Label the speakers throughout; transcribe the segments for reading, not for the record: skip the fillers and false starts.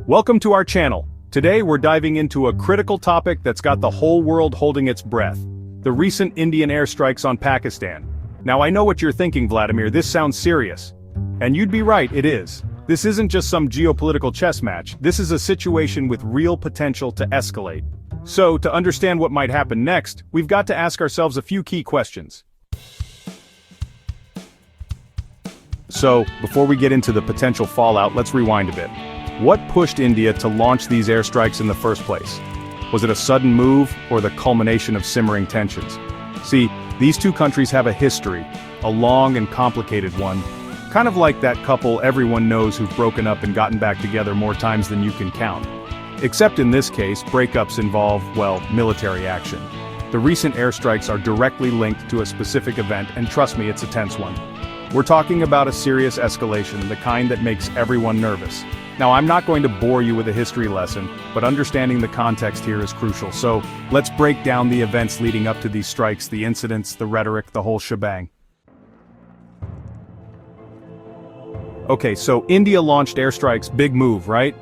Speaker 1: Welcome to our channel. Today we're diving into a critical topic that's got the whole world holding its breath. The recent Indian airstrikes on Pakistan. Now I know what you're thinking, Vladimir, this sounds serious. And you'd be right, it is. This isn't just some geopolitical chess match, this is a situation with real potential to escalate. So, to understand what might happen next, we've got to ask ourselves a few key questions. So, before we get into the potential fallout, let's rewind a bit. What pushed India to launch these airstrikes in the first place? Was it a sudden move, or the culmination of simmering tensions? See, these two countries have a history, a long and complicated one, kind of like that couple everyone knows who've broken up and gotten back together more times than you can count. Except in this case, breakups involve, well, military action. The recent airstrikes are directly linked to a specific event, and trust me, it's a tense one. We're talking about a serious escalation, the kind that makes everyone nervous. Now, I'm not going to bore you with a history lesson, but understanding the context here is crucial, so let's break down the events leading up to these strikes, the incidents, the rhetoric, the whole shebang. Okay, so India launched airstrikes, big move, right?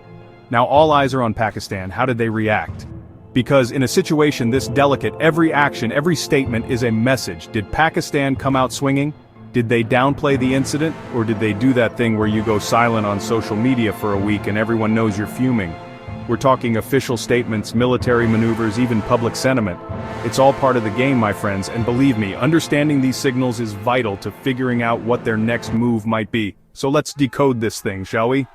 Speaker 1: Now all eyes are on Pakistan. How did they react? Because in a situation this delicate, every action, every statement is a message. Did Pakistan come out swinging? Did they downplay the incident, or did they do that thing where you go silent on social media for a week and everyone knows you're fuming? We're talking official statements, military maneuvers, even public sentiment. It's all part of the game, my friends, and believe me, understanding these signals is vital to figuring out what their next move might be. So let's decode this thing, shall we?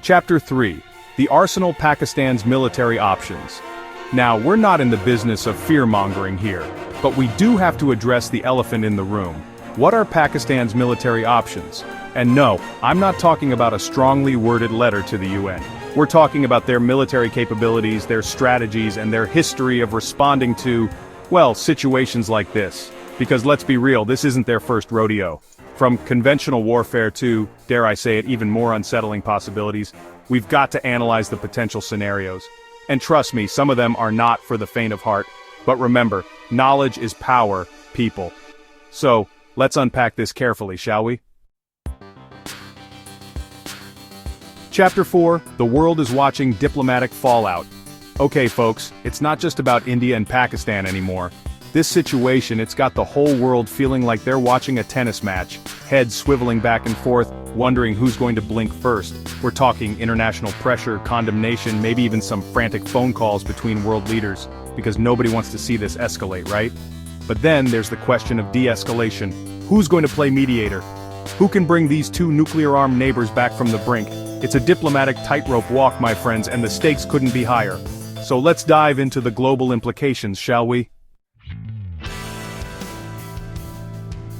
Speaker 1: Chapter 3. The Arsenal Pakistan's Military Options. Now, we're not in the business of fear-mongering here, but we do have to address the elephant in the room. What are Pakistan's military options? And no, I'm not talking about a strongly worded letter to the UN. We're talking about their military capabilities, their strategies, and their history of responding to, well, situations like this. Because let's be real, this isn't their first rodeo. From conventional warfare to, dare I say it, even more unsettling possibilities, we've got to analyze the potential scenarios. And trust me, some of them are not for the faint of heart. But remember, knowledge is power, people. So, let's unpack this carefully, shall we? Chapter 4, The World is Watching Diplomatic Fallout. Okay folks, it's not just about India and Pakistan anymore. This situation, it's got the whole world feeling like they're watching a tennis match, heads swiveling back and forth, wondering who's going to blink first. We're talking international pressure, condemnation, maybe even some frantic phone calls between world leaders, because nobody wants to see this escalate, right? But then there's the question of de-escalation. Who's going to play mediator? Who can bring these two nuclear-armed neighbors back from the brink? It's a diplomatic tightrope walk, my friends, and the stakes couldn't be higher. So let's dive into the global implications, shall we?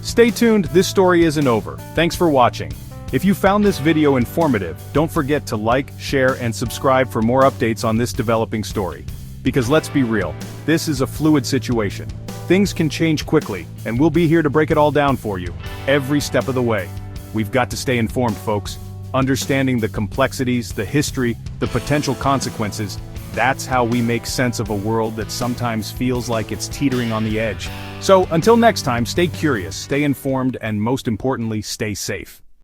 Speaker 1: Stay tuned, this story isn't over. Thanks for watching. If you found this video informative, don't forget to like, share, and subscribe for more updates on this developing story. Because let's be real, this is a fluid situation. Things can change quickly, and we'll be here to break it all down for you, every step of the way. We've got to stay informed, folks. Understanding the complexities, the history, the potential consequences, that's how we make sense of a world that sometimes feels like it's teetering on the edge. So, until next time, stay curious, stay informed, and most importantly, stay safe.